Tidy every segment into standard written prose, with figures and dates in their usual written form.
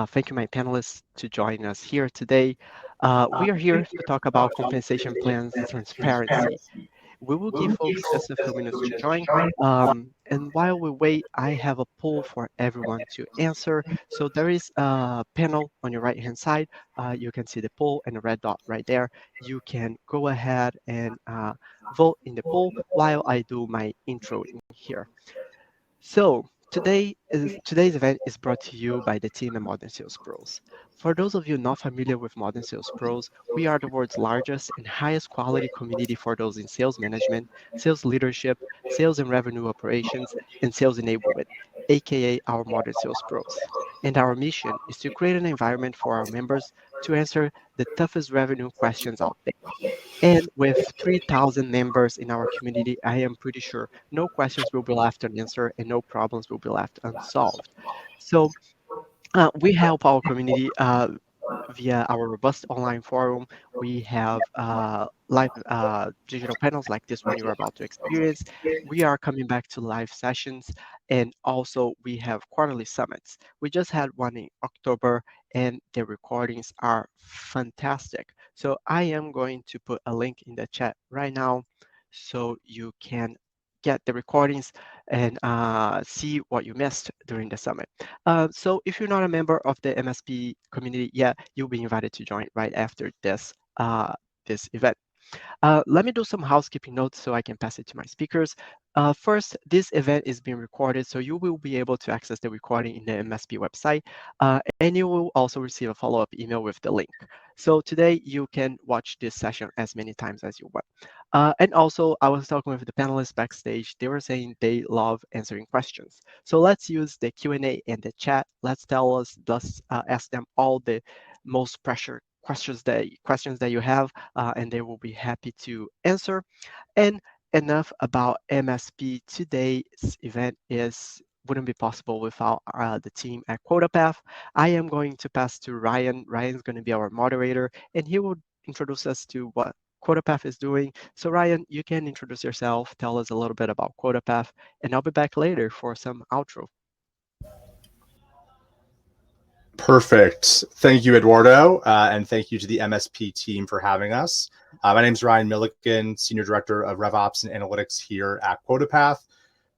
Thank you, my panelists, to join us here today. We are here to talk about compensation plans transparency. We will give folks just a few minutes to join. And while we wait, I have a poll for everyone to answer. So there is a panel on your right-hand side. You can see the poll and the red dot right there. You can go ahead and vote in the poll while I do my intro in here. So today's event is brought to you by the team at Modern Sales Pros. For those of you not familiar with Modern Sales Pros, we are the world's largest and highest quality community for those in sales management, sales leadership, sales and revenue operations, and sales enablement, aka our Modern Sales Pros. And our mission is to create an environment for our members to answer the toughest revenue questions out there. And with 3,000 members in our community, I am pretty sure no questions will be left unanswered and no problems will be left unsolved. So we help our community via our robust online forum. We have live digital panels like this one you're about to experience. We are coming back to live sessions, and also we have quarterly summits. We just had one in October, and the recordings are fantastic. So I am going to put a link in the chat right now so you can get the recordings and see what you missed during the summit. So if you're not a member of the MSP community yet, you'll be invited to join right after this event. Let me do some housekeeping notes so I can pass it to my speakers. First, this event is being recorded, so you will be able to access the recording in the MSP website, and you will also receive a follow-up email with the link. So today you can watch this session as many times as you want. And also, I was talking with the panelists backstage. They were saying they love answering questions. So let's use the Q&A and the chat. Let's ask them all the most pressure questions that you have, and they will be happy to answer. And enough about MSP. Today's event wouldn't be possible without the team at QuotaPath. I am going to pass to Ryan. Ryan's going to be our moderator, and he will introduce us to what QuotaPath is doing. So Ryan, you can introduce yourself, tell us a little bit about QuotaPath, and I'll be back later for some outro. Perfect. Thank you, Eduardo, and thank you to the MSP team for having us. My name is Ryan Milliken, Senior Director of RevOps and Analytics here at QuotaPath.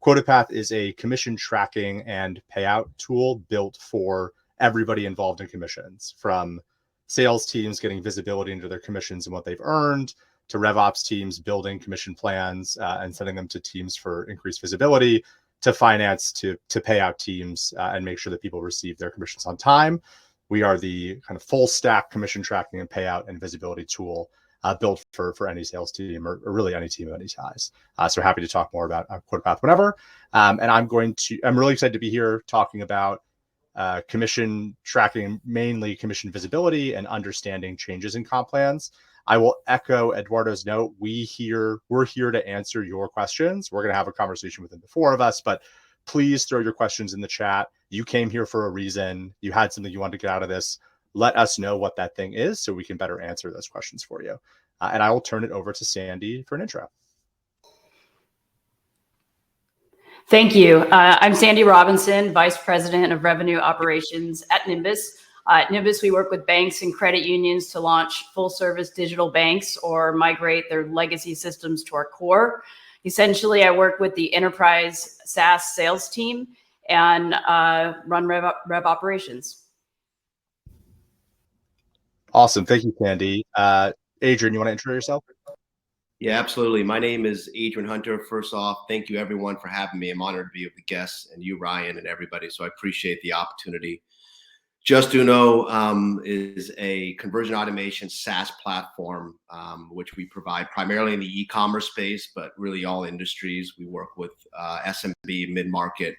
QuotaPath is a commission tracking and payout tool built for everybody involved in commissions, from sales teams getting visibility into their commissions and what they've earned, to RevOps teams building commission plans and sending them to teams for increased visibility, to finance, to payout teams and make sure that people receive their commissions on time. We are the kind of full stack commission tracking and payout and visibility tool built for any sales team or really any team of any size. So happy to talk more about QuotaPath whenever. And I'm really excited to be here talking about commission tracking, mainly commission visibility and understanding changes in comp plans. I will echo Eduardo's note. We're here to answer your questions. We're going to have a conversation within the four of us, but please throw your questions in the chat. You came here for a reason. You had something you wanted to get out of this. Let us know what that thing is so we can better answer those questions for you. And I will turn it over to Sandy for an intro. Thank you. I'm Sandy Robinson, Vice President of Revenue Operations at Nimbus. At Nimbus, we work with banks and credit unions to launch full-service digital banks or migrate their legacy systems to our core. Essentially, I work with the enterprise SaaS sales team and run rev operations. Awesome. Thank you, Sandy. Adrian, you want to intro yourself? Yeah, absolutely. My name is Adrian Hunter. First off, thank you everyone for having me. I'm honored to be with the guests and you, Ryan, and everybody. So I appreciate the opportunity. Justuno is a conversion automation SaaS platform, which we provide primarily in the e-commerce space, but really all industries. We work with SMB, mid-market.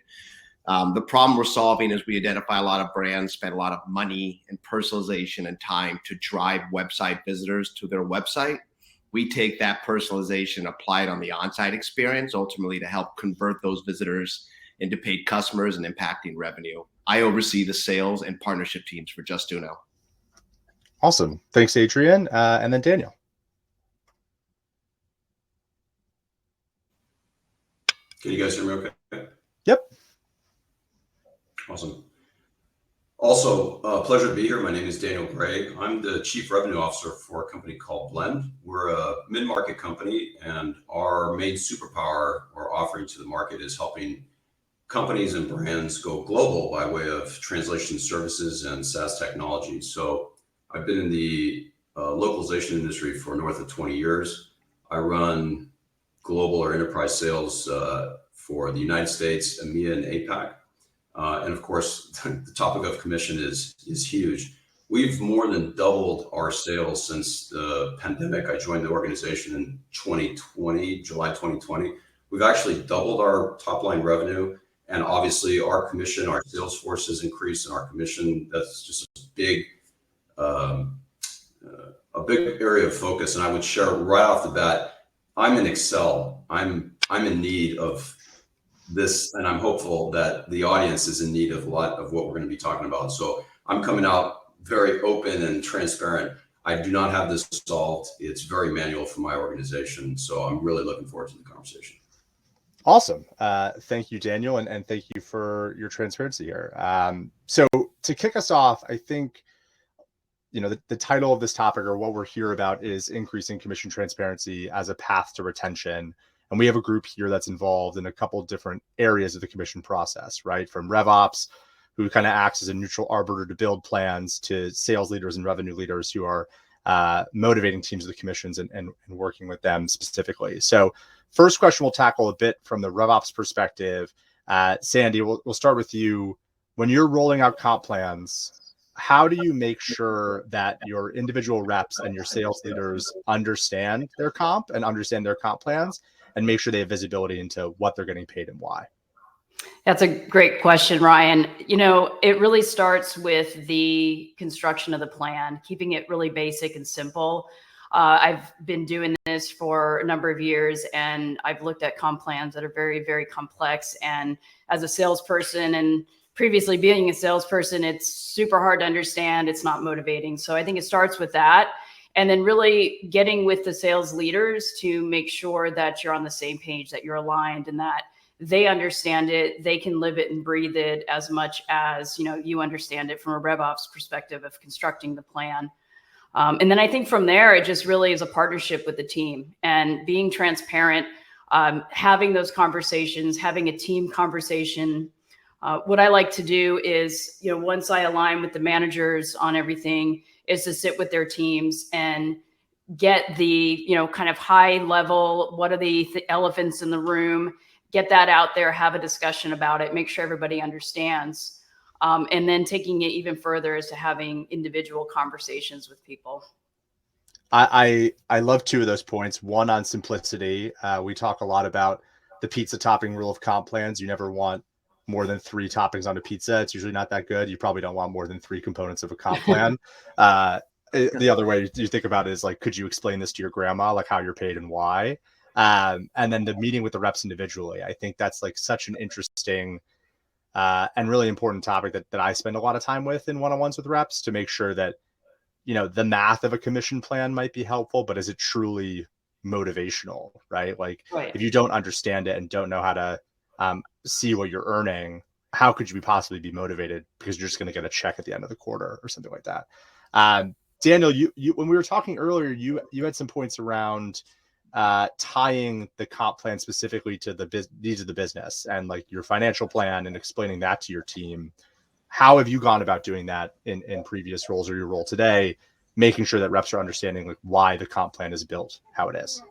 The problem we're solving is we identify a lot of brands spend a lot of money and personalization and time to drive website visitors to their website. We take that personalization, apply it on the on-site experience, ultimately to help convert those visitors into paid customers and impacting revenue. I oversee the sales and partnership teams for Justuno. Awesome. Thanks, Adrian. And then Daniel. Can you guys hear me okay? Yep. Awesome. Also, pleasure to be here. My name is Daniel Gray. I'm the Chief Revenue Officer for a company called Blend. We're a mid-market company, and our main superpower or offering to the market is helping companies and brands go global by way of translation services and SaaS technology. So I've been in the localization industry for north of 20 years. I run global or enterprise sales for the United States, EMEA, and APAC. And of course, the topic of commission is huge. We've more than doubled our sales since the pandemic. I joined the organization in 2020, July 2020. We've actually doubled our top line revenue. And obviously our commission, our sales force has increased, and our commission, that's just a big area of focus. And I would share right off the bat, I'm in Excel. I'm in need of this, and I'm hopeful that the audience is in need of a lot of what we're going to be talking about. So I'm coming out very open and transparent. I do not have this solved. It's very manual for my organization. So I'm really looking forward to the conversation. Awesome. Thank you, Daniel, and thank you for your transparency here. So to kick us off, I think, the title of this topic, or what we're here about, is increasing commission transparency as a path to retention. And we have a group here that's involved in a couple different areas of the commission process, right? From RevOps, who kind of acts as a neutral arbiter to build plans, to sales leaders and revenue leaders who are motivating teams of the commissions and working with them specifically. So first question we'll tackle a bit from the RevOps perspective. Sandy, we'll start with you. When you're rolling out comp plans, how do you make sure that your individual reps and your sales leaders understand their comp and understand their comp plans, and make sure they have visibility into what they're getting paid and why? That's a great question, Ryan. It really starts with the construction of the plan, keeping it really basic and simple. I've been doing this for a number of years, and I've looked at comp plans that are very, very complex. And as a salesperson, and previously being a salesperson, it's super hard to understand. It's not motivating. So I think it starts with that. And then really getting with the sales leaders to make sure that you're on the same page, that you're aligned, and that they understand it, they can live it and breathe it as much as, you understand it from a RevOps perspective of constructing the plan. And then I think from there, it just really is a partnership with the team and being transparent, having those conversations, having a team conversation. What I like to do is, once I align with the managers on everything, is to sit with their teams and get the, kind of high level, what are the elephants in the room, get that out there, have a discussion about it, make sure everybody understands. And then taking it even further is to having individual conversations with people. I love two of those points. One on simplicity. We talk a lot about the pizza topping rule of comp plans. You never want more than 3 toppings on a pizza. It's usually not that good. You probably don't want more than 3 components of a comp plan. The other way you think about it is like, could you explain this to your grandma, like how you're paid and why? And then the meeting with the reps individually. I think that's like such an interesting and really important topic that I spend a lot of time with in one-on-ones with reps, to make sure that, the math of a commission plan might be helpful, but is it truly motivational, right? Like, Right. If you don't understand it and don't know how to see what you're earning, how could you possibly be motivated? Because you're just going to get a check at the end of the quarter or something like that. Daniel, you when we were talking earlier, you had some points around tying the comp plan specifically to the needs of the business and like your financial plan, and explaining that to your team. How have you gone about doing that in previous roles or your role today, making sure that reps are understanding like why the comp plan is built how it is?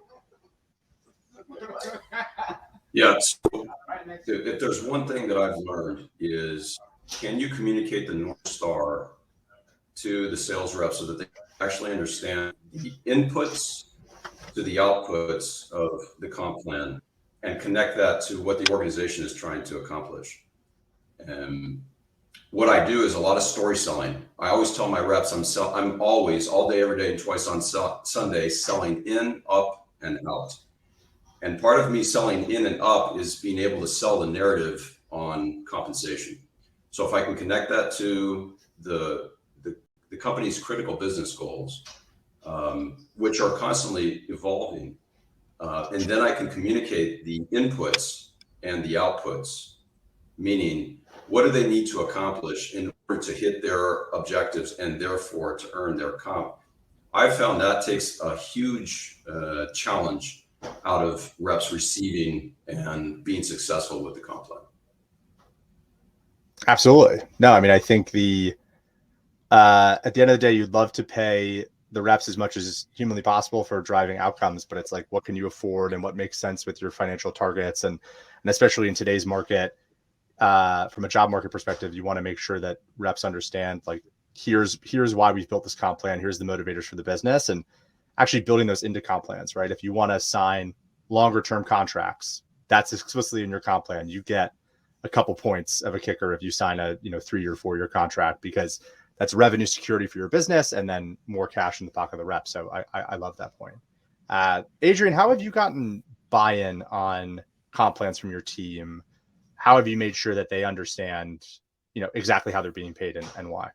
Yeah, so if there's one thing that I've learned is, can you communicate the North Star to the sales reps so that they actually understand the inputs to the outputs of the comp plan, and connect that to what the organization is trying to accomplish? And what I do is a lot of story selling. I always tell my reps I'm always, all day, every day, and twice on Sunday, selling in, up, and out. And part of me selling in and up is being able to sell the narrative on compensation. So if I can connect that to the company's critical business goals, which are constantly evolving, and then I can communicate the inputs and the outputs, meaning what do they need to accomplish in to hit their objectives and therefore to earn their comp. I found that takes a huge challenge out of reps receiving and being successful with the comp plan. Absolutely. No, I mean, I think at the end of the day, you'd love to pay the reps as much as humanly possible for driving outcomes, but it's like, what can you afford and what makes sense with your financial targets? And especially in today's market, from a job market perspective, you want to make sure that reps understand, like, here's why we've built this comp plan. Here's the motivators for the business, and actually building those into comp plans, right? If you want to sign longer term contracts, that's explicitly in your comp plan. You get a couple points of a kicker if you sign a 3 or 4 year contract, because that's revenue security for your business and then more cash in the pocket of the rep. So I love that point. Adrian, how have you gotten buy-in on comp plans from your team? How have you made sure that they understand, exactly how they're being paid and why?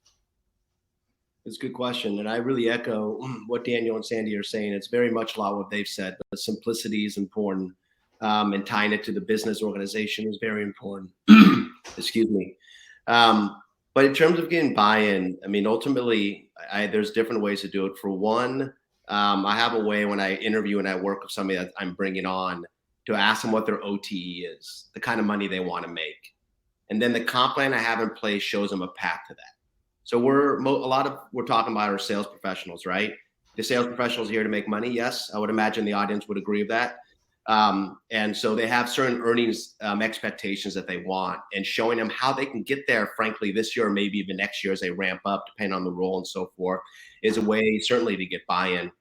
It's a good question. And I really echo what Daniel and Sandy are saying. It's very much a lot what they've said, but simplicity is important. And tying it to the business organization is very important. Excuse me. But in terms of getting buy-in, I mean, ultimately, there's different ways to do it. For one, I have a way when I interview and I work with somebody that I'm bringing on to ask them what their OTE is, the kind of money they want to make. And then the comp plan I have in place shows them a path to that. So we're talking about our sales professionals, right? The sales professionals here to make money. Yes, I would imagine the audience would agree with that. And so they have certain earnings expectations that they want, and showing them how they can get there, frankly, this year or maybe even next year as they ramp up, depending on the role and so forth, is a way certainly to get buy-in.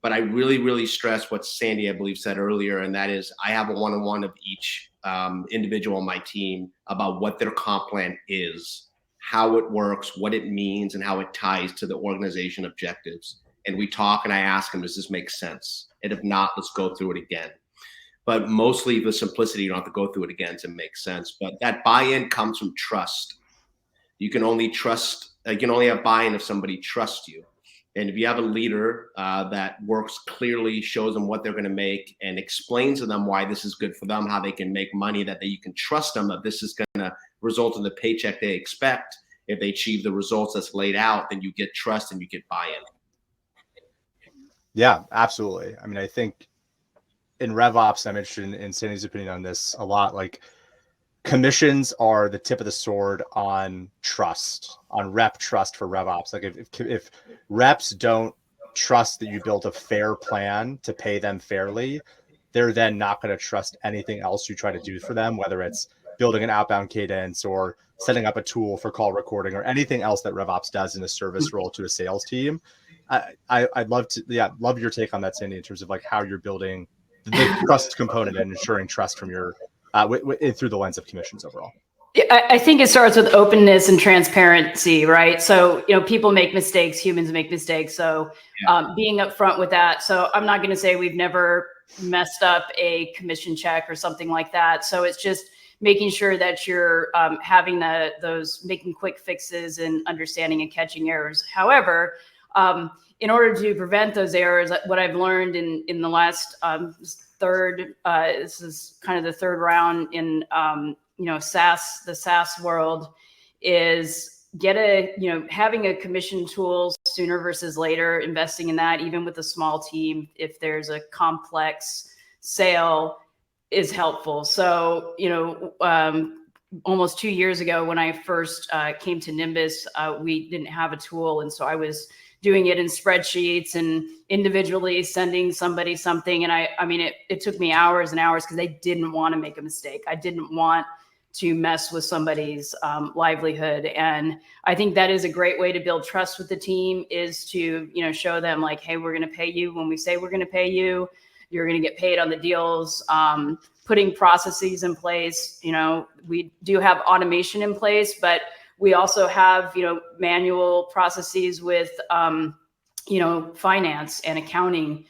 But I really, really stress what Sandy, I believe, said earlier, and that is I have a one-on-one of each individual on my team about what their comp plan is, how it works, what it means, and how it ties to the organization objectives. And we talk and I ask them, does this make sense? And if not, let's go through it again. But mostly the simplicity, you don't have to go through it again to make sense. But that buy-in comes from trust. You can only have buy-in if somebody trusts you. And if you have a leader that works clearly, shows them what they're going to make, and explains to them why this is good for them, how they can make money, that you can trust them, that this is going to result in the paycheck they expect. If they achieve the results that's laid out, then you get trust and you get buy-in. Yeah, absolutely. I mean, I think in RevOps, I'm interested in Sandy's opinion on this a lot. Like, commissions are the tip of the sword on trust, on rep trust for RevOps. Like, if reps don't trust that you built a fair plan to pay them fairly, they're then not going to trust anything else you try to do for them, whether it's building an outbound cadence or setting up a tool for call recording or anything else that RevOps does in a service role to a sales team. I'd love love your take on that, Sandy, in terms of like how you're building the trust component and ensuring trust from your through the lens of commissions overall. I think it starts with openness and transparency, right? So, people make mistakes, humans make mistakes. So being upfront with that. So I'm not going to say we've never messed up a commission check or something like that. So it's just making sure that you're having making quick fixes and understanding and catching errors. However, in order to prevent those errors, what I've learned in the last this is kind of the third round in the SaaS world, is having a commission tool sooner versus later, investing in that, even with a small team, if there's a complex sale, is helpful. So, almost 2 years ago when I first came to Nimbus, we didn't have a tool. And so I was doing it in spreadsheets and individually sending somebody something. And it took me hours and hours because I didn't want to make a mistake. I didn't want to mess with somebody's livelihood. And I think that is a great way to build trust with the team, is to, show them like, hey, we're going to pay you when we say we're going to pay you. You're going to get paid on the deals. Putting processes in place. We do have automation in place, but we also have, manual processes with, finance and accounting.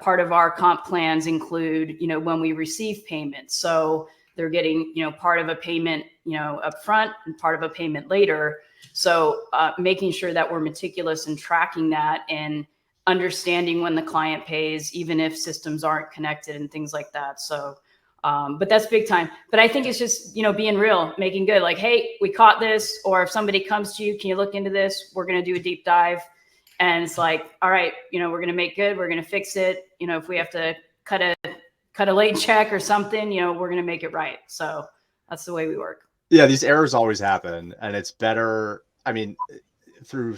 Part of our comp plans include, when we receive payments. So they're getting, part of a payment, up front and part of a payment later. So making sure that we're meticulous in tracking that and understanding when the client pays, even if systems aren't connected and things like that. So But that's big time. But I think it's just, being real, making good. Like, hey, we caught this. Or if somebody comes to you, can you look into this? We're going to do a deep dive. And it's like, all right, we're going to make good. We're going to fix it. If we have to cut a late check or something, we're going to make it right. So that's the way we work. Yeah, these errors always happen, and it's better. I mean, through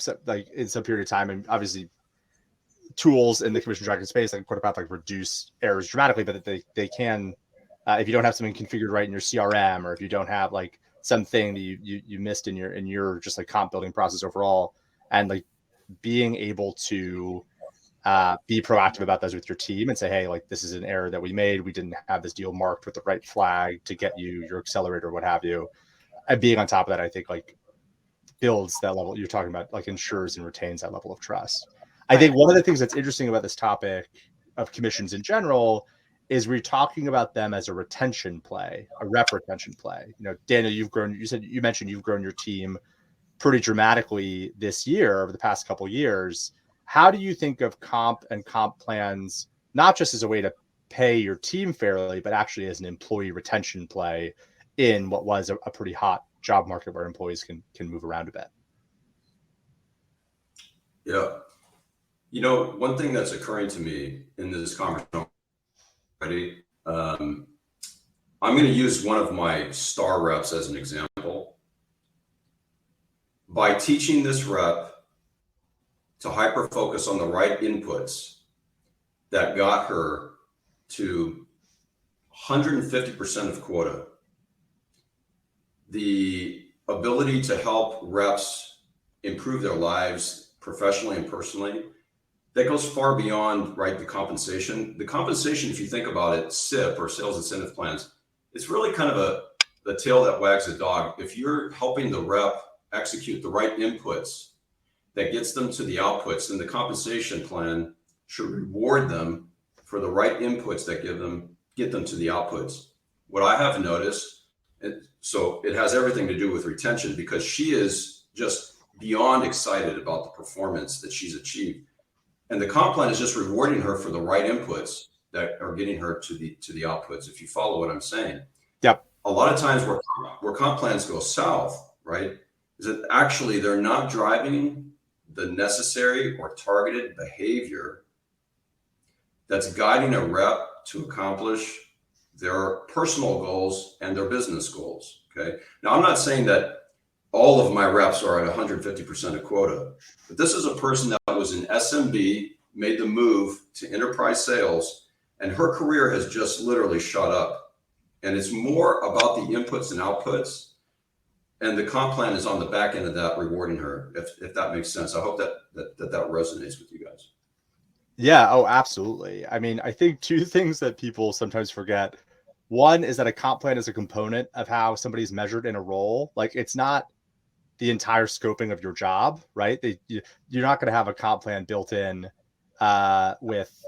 in some period of time, and obviously tools in the commission tracking space like QuotaPath reduce errors dramatically, but they can, if you don't have something configured right in your CRM, or if you don't have like something that you missed in your just like comp building process overall, and like being able to be proactive about those with your team and say, hey, like this is an error that we made. We didn't have this deal marked with the right flag to get you your accelerator, what have you. And being on top of that, I think like builds that level you're talking about, like ensures and retains that level of trust. I think one of the things that's interesting about this topic of commissions in general is we're talking about them as a retention play, a rep retention play. Daniel, you mentioned you've grown your team pretty dramatically this year over the past couple of years. How do you think of comp and comp plans, not just as a way to pay your team fairly, but actually as an employee retention play in what was a pretty hot job market where employees can move around a bit? Yeah. One thing that's occurring to me in this conversation already, I'm going to use one of my star reps as an example. By teaching this rep to hyper focus on the right inputs that got her to 150% of quota, the ability to help reps improve their lives professionally and personally, that goes far beyond, right, the compensation. The compensation, if you think about it, SIP or sales incentive plans, it's really kind of the tail that wags the dog. If you're helping the rep execute the right inputs that gets them to the outputs, then the compensation plan should reward them for the right inputs that get them to the outputs. What I have noticed, so it has everything to do with retention, because she is just beyond excited about the performance that she's achieved. And the comp plan is just rewarding her for the right inputs that are getting her to the outputs, if you follow what I'm saying. Yep. A lot of times where comp plans go south, right, is that actually they're not driving the necessary or targeted behavior that's guiding a rep to accomplish their personal goals and their business goals. Okay. Now, I'm not saying that all of my reps are at 150% of quota, but this is a person that was in SMB, made the move to enterprise sales, and her career has just literally shot up. And it's more about the inputs and outputs. And the comp plan is on the back end of that, rewarding her, if that makes sense. I hope that resonates with you guys. Yeah. Oh, absolutely. I mean, I think two things that people sometimes forget. One is that a comp plan is a component of how somebody's measured in a role. Like, it's not the entire scoping of your job, right? You're not going to have a comp plan built in with,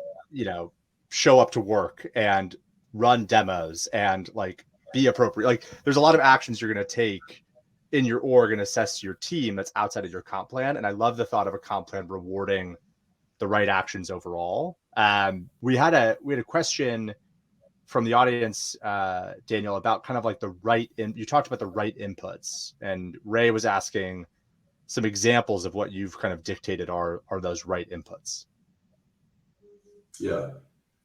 show up to work and run demos and like be appropriate. Like, there's a lot of actions you're going to take in your org and assess your team that's outside of your comp plan. And I love the thought of a comp plan rewarding the right actions overall. We had a question from the audience, Daniel, about kind of like you talked about the right inputs, and Ray was asking some examples of what you've kind of dictated are those right inputs. Yeah.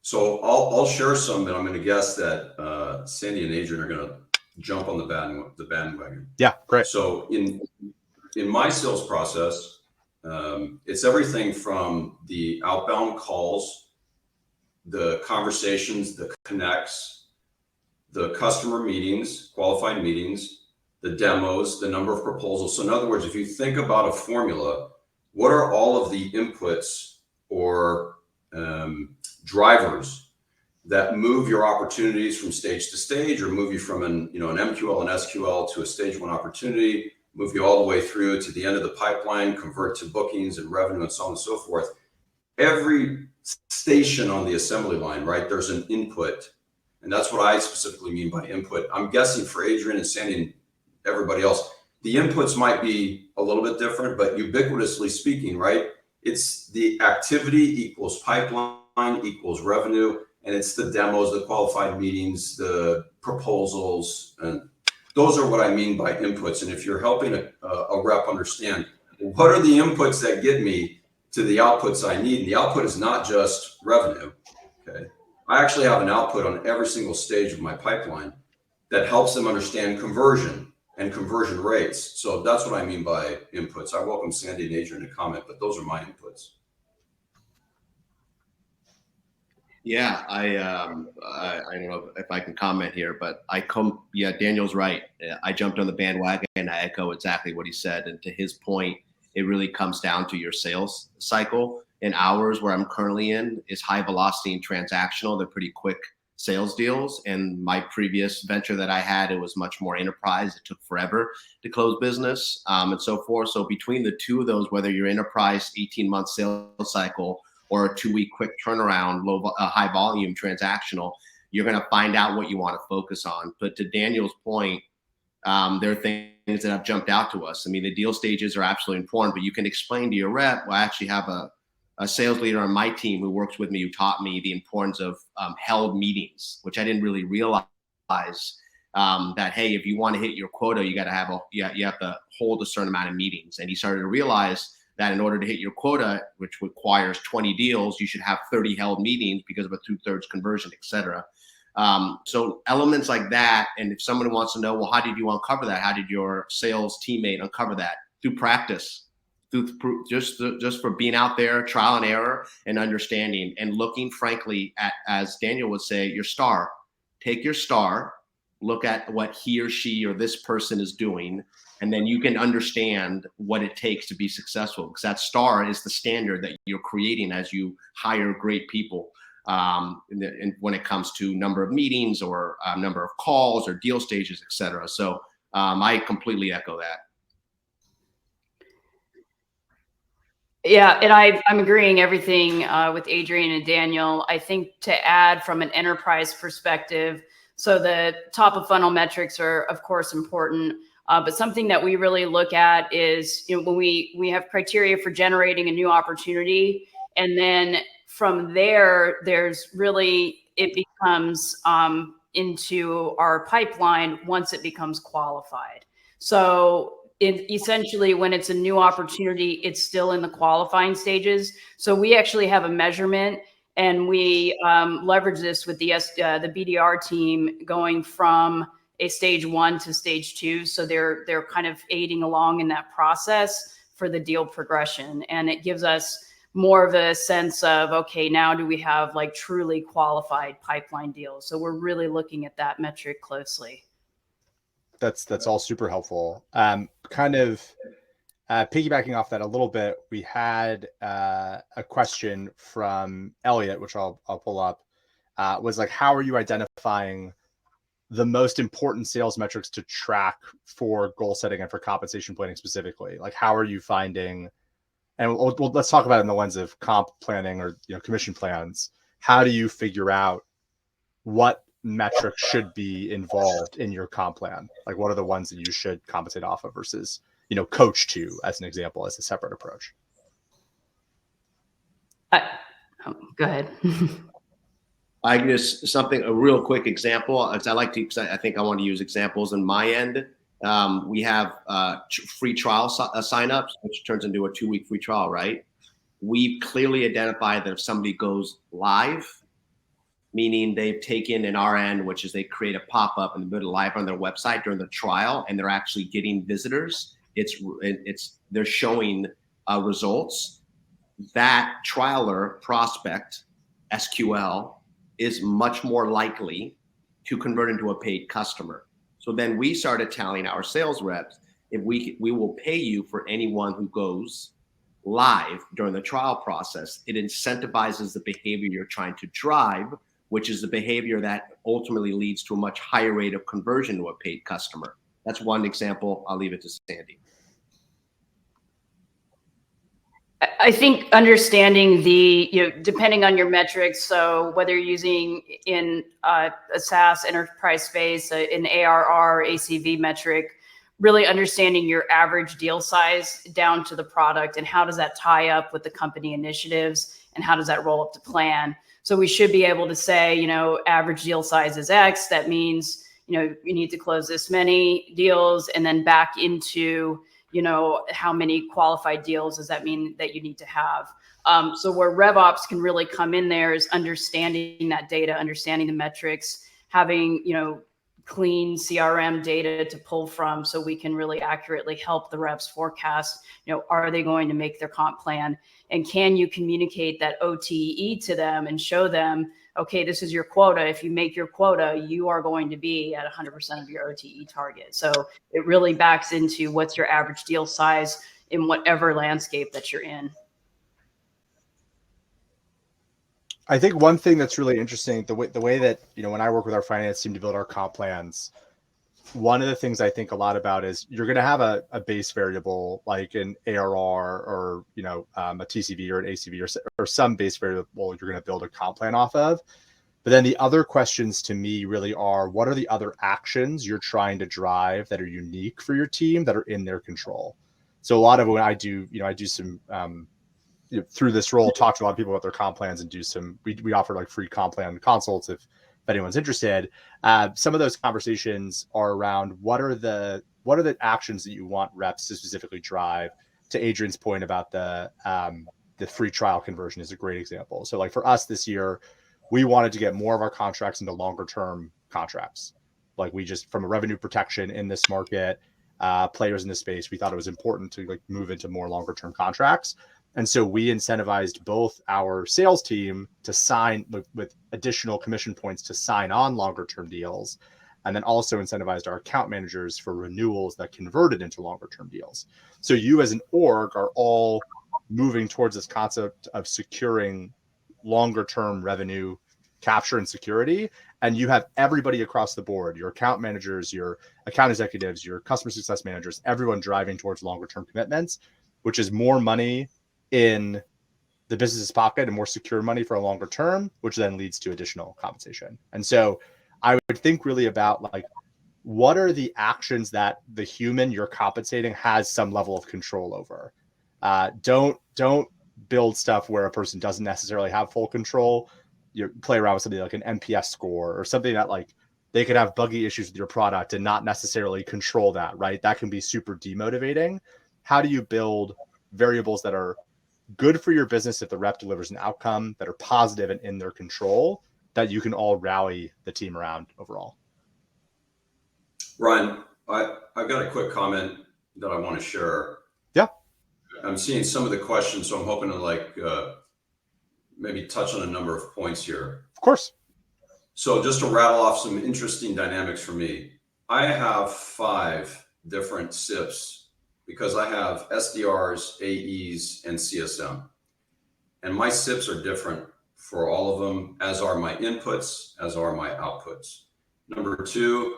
So I'll share some, and I'm going to guess that Sandy and Adrian are going to jump on the bandwagon. Yeah, great. So in my sales process, it's everything from the outbound calls, the conversations, the connects, the customer meetings, qualified meetings, the demos, the number of proposals. So in other words, if you think about a formula, what are all of the inputs or drivers that move your opportunities from stage to stage, or move you from an MQL and SQL to a stage one opportunity, move you all the way through to the end of the pipeline, convert to bookings and revenue and so on and so forth. Every station on the assembly line, right, there's an input. And that's what I specifically mean by input. I'm guessing for Adrian and Sandy and everybody else, the inputs might be a little bit different, but ubiquitously speaking, right, it's the activity equals pipeline equals revenue. And it's the demos, the qualified meetings, the proposals, and those are what I mean by inputs. And if you're helping a rep understand what are the inputs that get me to the outputs I need, and the output is not just revenue, okay? I actually have an output on every single stage of my pipeline that helps them understand conversion and conversion rates. So that's what I mean by inputs. I welcome Sandy and Adrian to comment, but those are my inputs. Yeah, I don't know if I can comment here, but Daniel's right. I jumped on the bandwagon and I echo exactly what he said. And to his point, it really comes down to your sales cycle. And ours, where I'm currently in, is high velocity and transactional. They're pretty quick sales deals. And my previous venture that I had, it was much more enterprise. It took forever to close business and so forth. So between the two of those, whether you're enterprise 18-month sales cycle or a 2-week quick turnaround, high volume transactional, you're going to find out what you want to focus on. But to Daniel's point, there are things that have jumped out to us. I mean, the deal stages are absolutely important, but you can explain to your rep. Well, I actually have a sales leader on my team who works with me, who taught me the importance of held meetings, which I didn't really realize. That, hey, if you want to hit your quota, you got to have you have to hold a certain amount of meetings. And he started to realize that in order to hit your quota, which requires 20 deals, you should have 30 held meetings because of a 2/3 conversion, et cetera. So elements like that. And if someone wants to know, well, how did you uncover that? How did your sales teammate uncover that? Through practice, through just for being out there, trial and error, and understanding and looking, frankly, at, as Daniel would say, your star. Take your star, look at what he or she or this person is doing, and then you can understand what it takes to be successful, because that star is the standard that you're creating as you hire great people. And when it comes to number of meetings or number of calls or deal stages, et cetera. So I completely echo that. Yeah, and I'm agreeing everything with Adrian and Daniel. I think to add from an enterprise perspective, so the top of funnel metrics are, of course, important. But something that we really look at is, when we have criteria for generating a new opportunity, and then from there, it becomes into our pipeline once it becomes qualified. So essentially, when it's a new opportunity, it's still in the qualifying stages. So we actually have a measurement, and we leverage this with the BDR team going from a stage 1 to stage 2. So they're kind of aiding along in that process for the deal progression. And it gives us more of a sense of, okay, now do we have like truly qualified pipeline deals? So we're really looking at that metric closely. That's all super helpful. Kind of piggybacking off that a little bit, we had a question from Elliot, which I'll pull up, was like, how are you identifying the most important sales metrics to track for goal setting and for compensation planning specifically? Like, how are you finding, and let's talk about it in the lens of comp planning or commission plans. How do you figure out what metrics should be involved in your comp plan? Like, what are the ones that you should compensate off of versus, coach to, as an example, as a separate approach? Go ahead. I just a real quick example, because I think I want to use examples on my end. We have free trial signups, which turns into a 2-week free trial, right? We've clearly identified that if somebody goes live, meaning they've taken an RN, which is they create a pop-up in the middle of live on their website during the trial, and they're actually getting visitors. They're showing results. That trialer prospect, SQL, is much more likely to convert into a paid customer. So then we started telling our sales reps, if we will pay you for anyone who goes live during the trial process. It incentivizes the behavior you're trying to drive, which is the behavior that ultimately leads to a much higher rate of conversion to a paid customer. That's one example. I'll leave it to Sandy. I think understanding depending on your metrics, so whether you're using in a SaaS enterprise space, an ARR, ACV metric, really understanding your average deal size down to the product and how does that tie up with the company initiatives and how does that roll up to plan. So we should be able to say, you know, average deal size is X. That means, you know, you need to close this many deals, and then back into, you know, how many qualified deals does that mean that you need to have? So where RevOps can really come in there is understanding that data, understanding the metrics, having, you know, clean CRM data to pull from, so we can really accurately help the reps forecast, you know, are they going to make their comp plan? And can you communicate that OTE to them and show them, okay, this is your quota. If you make your quota, you are going to be at 100% of your OTE target. So it really backs into what's your average deal size in whatever landscape that you're in. I think one thing that's really interesting, the way that, you know, when I work with our finance team to build our comp plans, one of the things I think a lot about is you're going to have a base variable like an ARR or, you know, a TCV or an ACV or some base variable you're going to build a comp plan off of. But then the other questions to me really are, what are the other actions you're trying to drive that are unique for your team that are in their control? So a lot of when I do, you know, I do some, you know, through this role, talk to a lot of people about their comp plans and do some, we offer like free comp plan consults if anyone's interested. Some of those conversations are around what are the actions that you want reps to specifically drive. To Adrian's point about the free trial conversion is a great example. So like for us this year, we wanted to get more of our contracts into longer term contracts. Like we just, from a revenue protection in this market, players in this space, we thought it was important to like move into more longer term contracts. And so we incentivized both our sales team to sign with additional commission points to sign on longer term deals, and then also incentivized our account managers for renewals that converted into longer term deals. So you as an org are all moving towards this concept of securing longer term revenue capture and security. And you have everybody across the board, your account managers, your account executives, your customer success managers, everyone driving towards longer term commitments, which is more money in the business's pocket and more secure money for a longer term, which then leads to additional compensation. And so I would think really about like, what are the actions that the human you're compensating has some level of control over? Don't build stuff where a person doesn't necessarily have full control. You play around with something like an NPS score or something that like they could have buggy issues with your product and not necessarily control that, right? That can be super demotivating. How do you build variables that are good for your business if the rep delivers an outcome, that are positive and in their control, that you can all rally the team around overall? Ryan, I've got a quick comment that I want to share. Yeah. I'm seeing some of the questions, so I'm hoping to like maybe touch on a number of points here. Of course. So just to rattle off some interesting dynamics for me, I have 5 different SIPs because I have SDRs, AEs, and CSM. And my SIPs are different for all of them, as are my inputs, as are my outputs. Number 2,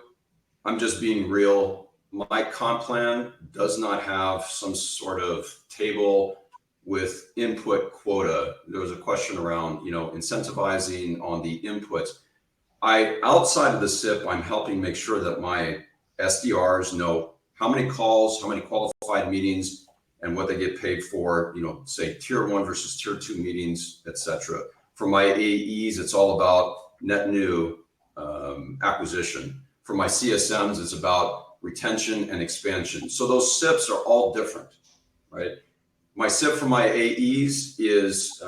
I'm just being real. My comp plan does not have some sort of table with input quota. There was a question around, you know, incentivizing on the inputs. Outside of the SIP, I'm helping make sure that my SDRs know how many calls, how many qualified meetings, and what they get paid for, you know, say tier 1 versus tier 2 meetings, etc. For my AEs, it's all about net new acquisition. For my CSMs, it's about retention and expansion. So those SIPs are all different, right? My SIP for my AEs is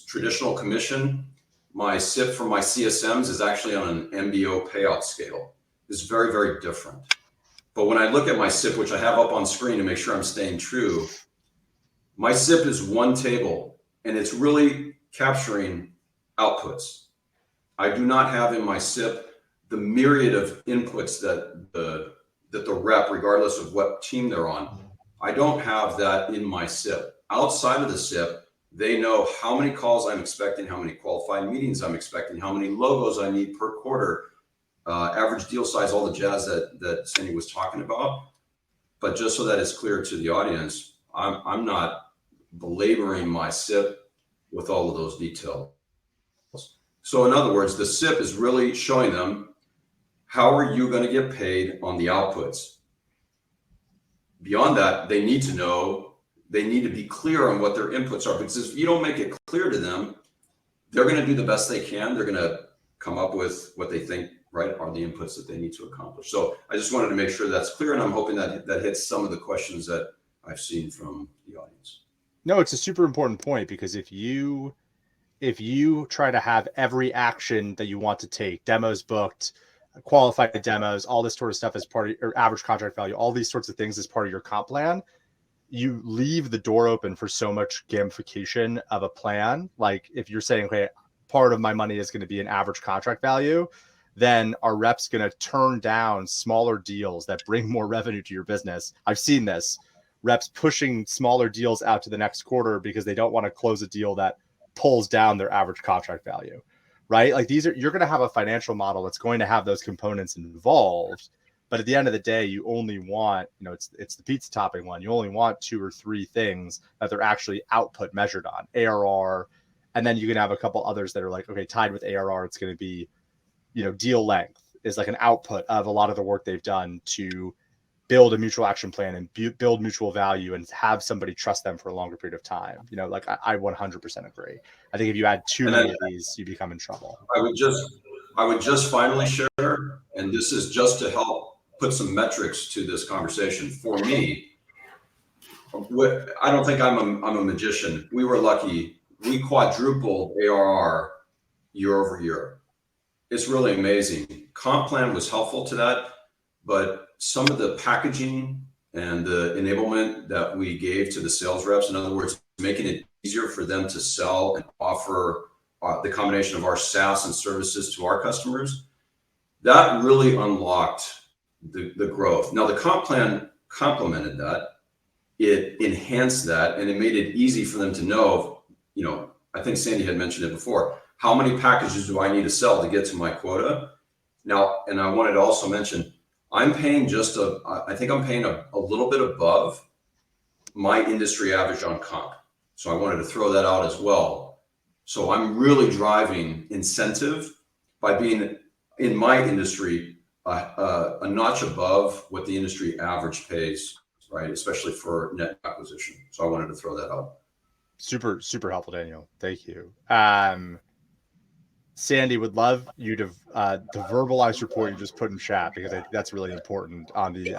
traditional commission. My SIP for my CSMs is actually on an MBO payout scale. It's very, very different. But when I look at my SIP, which I have up on screen to make sure I'm staying true, my SIP is one table and it's really capturing outputs. I do not have in my SIP the myriad of inputs that the rep, regardless of what team they're on, I don't have that in my SIP. Outside of the SIP, they know how many calls I'm expecting, how many qualified meetings I'm expecting, how many logos I need per quarter, average deal size, all the jazz that Sandy was talking about. But just so that it's clear to the audience, I'm not belaboring my SIP with all of those details. So in other words, the SIP is really showing them, how are you going to get paid on the outputs? Beyond that, they need to know, they need to be clear on what their inputs are, because if you don't make it clear to them, they're going to do the best they can. They're going to come up with what they think, right, are the inputs that they need to accomplish. So I just wanted to make sure that's clear, and I'm hoping that that hits some of the questions that I've seen from the audience. No, it's a super important point, because if you try to have every action that you want to take, demos booked, qualified demos, all this sort of stuff as part of your average contract value, all these sorts of things as part of your comp plan, you leave the door open for so much gamification of a plan. Like if you're saying, okay, part of my money is going to be an average contract value, then our rep's going to turn down smaller deals that bring more revenue to your business. I've seen this. Reps pushing smaller deals out to the next quarter because they don't want to close a deal that pulls down their average contract value, right? Like you're going to have a financial model that's going to have those components involved. But at the end of the day, you only want, it's the pizza topping one. You only want 2 or 3 things that they're actually output measured on, ARR. And then you can have a couple others that are like, okay, tied with ARR, it's going to be, deal length is like an output of a lot of the work they've done to build a mutual action plan and build mutual value and have somebody trust them for a longer period of time. Like I 100% agree. I think if you add too many of these, you become in trouble. I would just finally share, and this is just to help put some metrics to this conversation. For me, I don't think I'm a magician. We were lucky. We quadrupled ARR year over year. It's really amazing. Comp plan was helpful to that, but some of the packaging and the enablement that we gave to the sales reps, in other words, making it easier for them to sell and offer the combination of our SaaS and services to our customers, that really unlocked the growth. Now, the comp plan complemented that. It enhanced that, and it made it easy for them to know, I think Sandy had mentioned it before, how many packages do I need to sell to get to my quota? Now, and I wanted to also mention, I'm paying I think I'm paying a little bit above my industry average on comp. So I wanted to throw that out as well. So I'm really driving incentive by being in my industry a notch above what the industry average pays, right? Especially for net acquisition. So I wanted to throw that out. Super, super helpful, Daniel. Thank you. Sandy, would love you to verbalize your point you just put in chat, because I think that's really important on the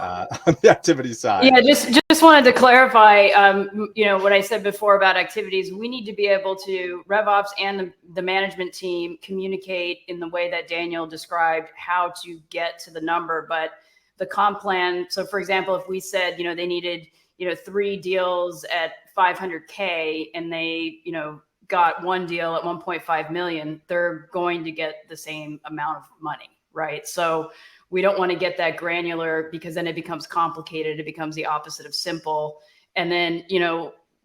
activity side. Yeah, just wanted to clarify, what I said before about activities. We need to be able to, RevOps and the management team, communicate in the way that Daniel described how to get to the number. But the comp plan, so for example, if we said, they needed, 3 deals at 500K and they, got 1 deal at 1.5 million, they're going to get the same amount of money, right? So we don't want to get that granular, because then it becomes complicated. It becomes the opposite of simple. And then,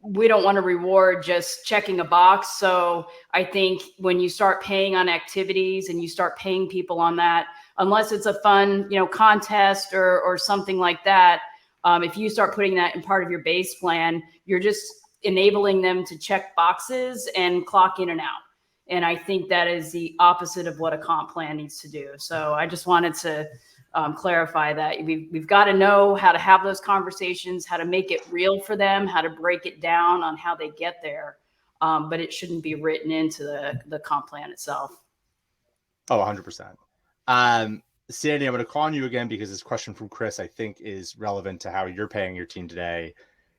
we don't want to reward just checking a box. So I think when you start paying on activities and you start paying people on that, unless it's a fun, contest or something like that, if you start putting that in part of your base plan, you're just enabling them to check boxes and clock in and out. And I think that is the opposite of what a comp plan needs to do. So I just wanted to clarify that we've got to know how to have those conversations, how to make it real for them, how to break it down on how they get there. But it shouldn't be written into the comp plan itself. Oh, 100%. Sandy, I'm going to call on you again, because this question from Chris, I think, is relevant to how you're paying your team today.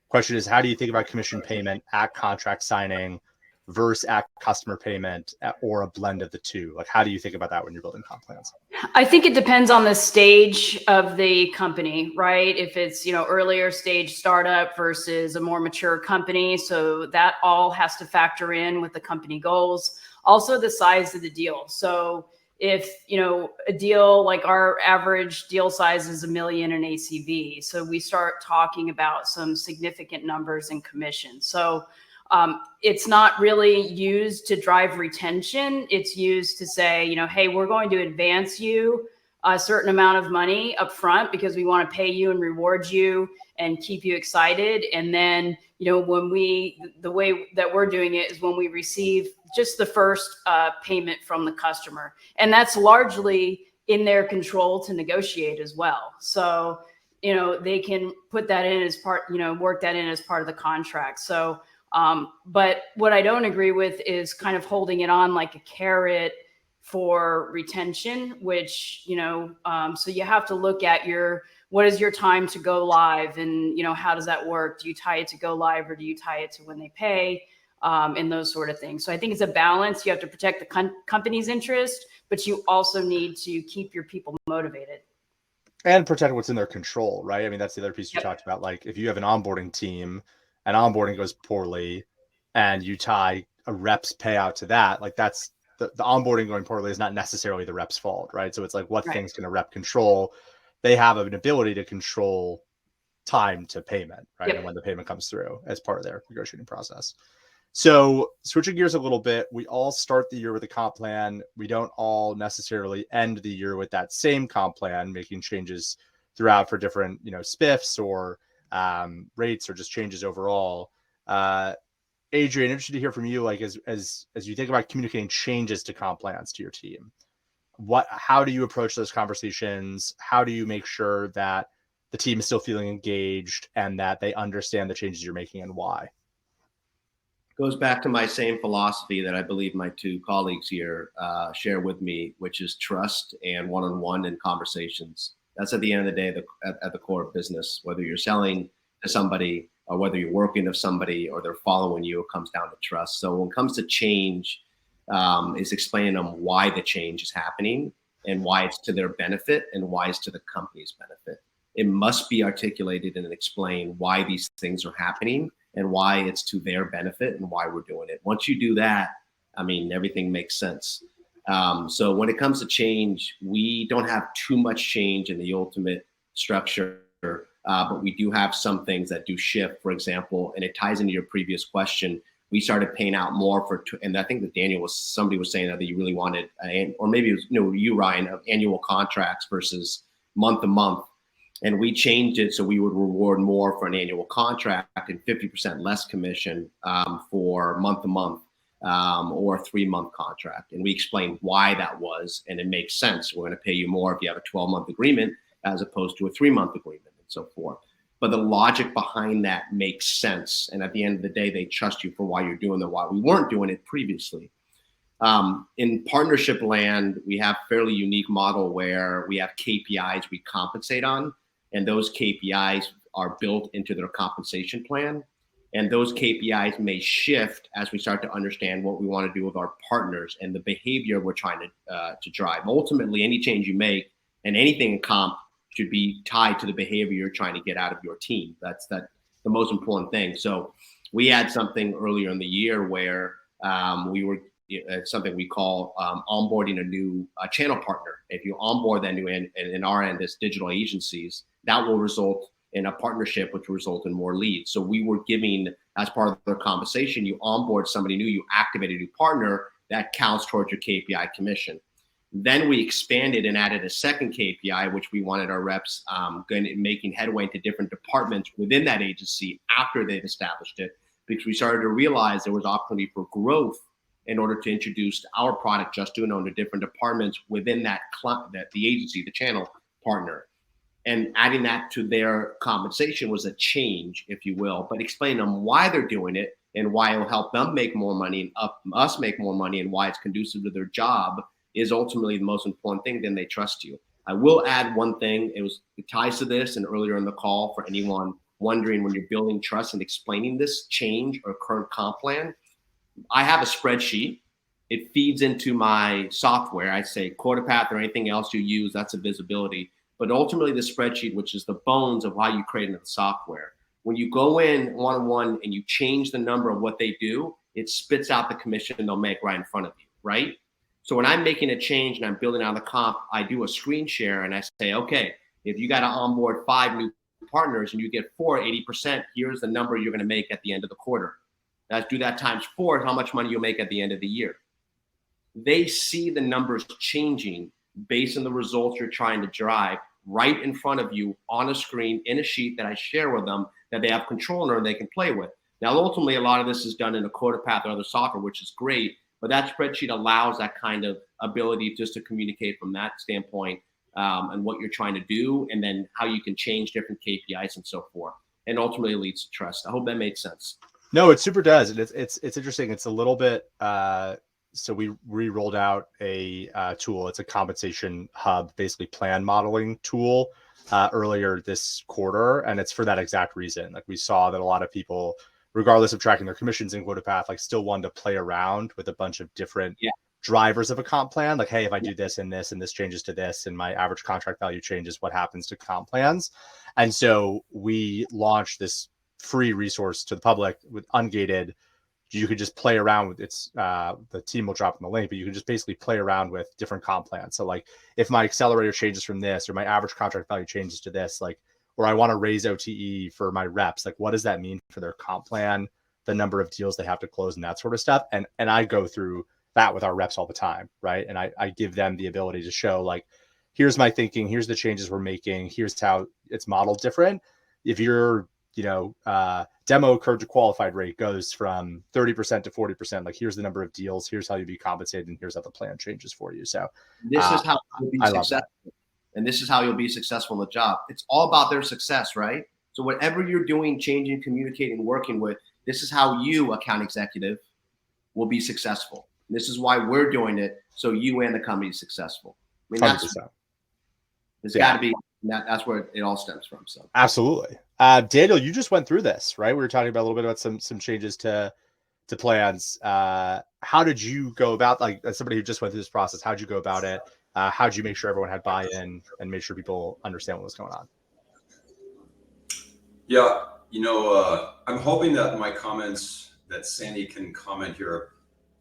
Question is, how do you think about commission payment at contract signing versus at customer payment, or a blend of the two? Like, how do you think about that when you're building comp plans? I think it depends on the stage of the company, right? If it's, earlier stage startup versus a more mature company. So that all has to factor in with the company goals. Also the size of the deal. So if, a deal, like our average deal size is $1 million in ACV. So we start talking about some significant numbers in commission. So it's not really used to drive retention. It's used to say, hey, we're going to advance you a certain amount of money up front because we want to pay you and reward you and keep you excited. And then, when the way that we're doing it is when we receive just the first payment from the customer. And that's largely in their control to negotiate as well. So, they can put that in as part, work that in as part of the contract. So But what I don't agree with is kind of holding it on like a carrot for retention, which, so you have to look at what is your time to go live, and, how does that work? Do you tie it to go live, or do you tie it to when they pay, and those sort of things? So I think it's a balance. You have to protect the company's interest, but you also need to keep your people motivated. And protect what's in their control, right? I mean, that's the other piece you talked about. Like, if you have an onboarding team and onboarding goes poorly and you tie a rep's payout to that, like that's the onboarding going poorly is not necessarily the rep's fault, right? So it's like, what things can a rep control? They have an ability to control time to payment, right? And when the payment comes through as part of their negotiating process. So switching gears a little bit, we all start the year with a comp plan. We don't all necessarily end the year with that same comp plan, making changes throughout for different, spiffs or rates or just changes overall. Adrian, interested to hear from you, like as you think about communicating changes to comp plans to your team. How do you approach those conversations? How do you make sure that the team is still feeling engaged and that they understand the changes you're making and why? Goes back to my same philosophy that I believe my two colleagues here share with me, which is trust and one-on-one and conversations. That's at the end of the day at the core of business. Whether you're selling to somebody or whether you're working with somebody or they're following you, it comes down to trust. So when it comes to change, is explaining them why the change is happening and why it's to their benefit and why it's to the company's benefit. It must be articulated and explained why these things are happening and why it's to their benefit and why we're doing it. Once you do that, I mean, everything makes sense. So when it comes to change, we don't have too much change in the ultimate structure, but we do have some things that do shift, for example, and it ties into your previous question. We started paying out more and I think that somebody was saying that you really wanted, or maybe it was you, Ryan, of annual contracts versus month to month. And we changed it so we would reward more for an annual contract and 50% less commission for month to month or a 3-month contract. And we explained why that was, and it makes sense. We're going to pay you more if you have a 12-month agreement as opposed to a 3-month agreement and so forth. But the logic behind that makes sense. And at the end of the day, they trust you for why you're doing it, why we weren't doing it previously. In partnership land, we have a fairly unique model where we have KPIs we compensate on. And those KPIs are built into their compensation plan. And those KPIs may shift as we start to understand what we want to do with our partners and the behavior we're trying to drive. Ultimately, any change you make and anything in comp should be tied to the behavior you're trying to get out of your team. That's the most important thing. So we had something earlier in the year where something we call onboarding a new channel partner. If you onboard that new, and in our end, as digital agencies, that will result in a partnership, which will result in more leads. So we were giving, as part of the conversation, you onboard somebody new, you activate a new partner, that counts towards your KPI commission. Then we expanded and added a second KPI, which we wanted our reps making headway into different departments within that agency after they've established it, because we started to realize there was opportunity for growth in order to introduce our product just to different departments within the agency, the channel partner. And adding that to their compensation was a change, if you will, but explain them why they're doing it and why it'll help them make more money and us make more money and why it's conducive to their job is ultimately the most important thing. Then they trust you. I will add one thing. It ties to this, and earlier in the call, for anyone wondering, when you're building trust and explaining this change or current comp plan, I have a spreadsheet. It feeds into my software. I say QuotaPath or anything else you use, that's a visibility. But ultimately the spreadsheet, which is the bones of how you create the software, when you go in one-on-one and you change the number of what they do, it spits out the commission they'll make right in front of you, right? So when I'm making a change and I'm building out the comp, I do a screen share and I say, okay, if you got to onboard 5 new partners and you get 80%, here's the number you're going to make at the end of the quarter. Let's do that times 4, how much money you'll make at the end of the year. They see the numbers changing based on the results you're trying to drive right in front of you on a screen in a sheet that I share with them that they have control over and they can play with. Now, ultimately, a lot of this is done in a QuotaPath or other software, which is great, but that spreadsheet allows that kind of ability just to communicate from that standpoint and what you're trying to do, and then how you can change different KPIs and so forth. And ultimately it leads to trust. I hope that made sense. No, it super does. And it's interesting. It's a little bit, so we rolled out a tool. It's a compensation hub, basically plan modeling tool earlier this quarter. And it's for that exact reason. Like we saw that a lot of people, regardless of tracking their commissions in quota path, like still wanted to play around with a bunch of different drivers of a comp plan. Like, hey, if I do this and this changes to this and my average contract value changes, what happens to comp plans? And so we launched this free resource to the public with ungated. You could just play around with it's the team will drop in the link, but you can just basically play around with different comp plans. So like if my accelerator changes from this or my average contract value changes to this, like, or I want to raise OTE for my reps, like what does that mean for their comp plan, the number of deals they have to close and that sort of stuff. And I go through that with our reps all the time, right? And I give them the ability to show like, here's my thinking, here's the changes we're making, here's how it's modeled different. If you're demo occurred to qualified rate goes from 30% to 40%. Like here's the number of deals, here's how you be compensated, and here's how the plan changes for you. So this is how you'll be successful. And this is how you'll be successful in the job. It's all about their success, right? So whatever you're doing, changing, communicating, working with, this is how you, account executive, will be successful. And this is why we're doing it, so you and the company is successful. I mean, it's got to be. That's where it all stems from. So absolutely. Daniel, you just went through this, right? We were talking about a little bit about some changes to plans. How did you go about, like, as somebody who just went through this process, how'd you go about it? How'd you make sure everyone had buy-in and make sure people understand what was going on? Yeah, I'm hoping that my comments, that Sandy can comment here,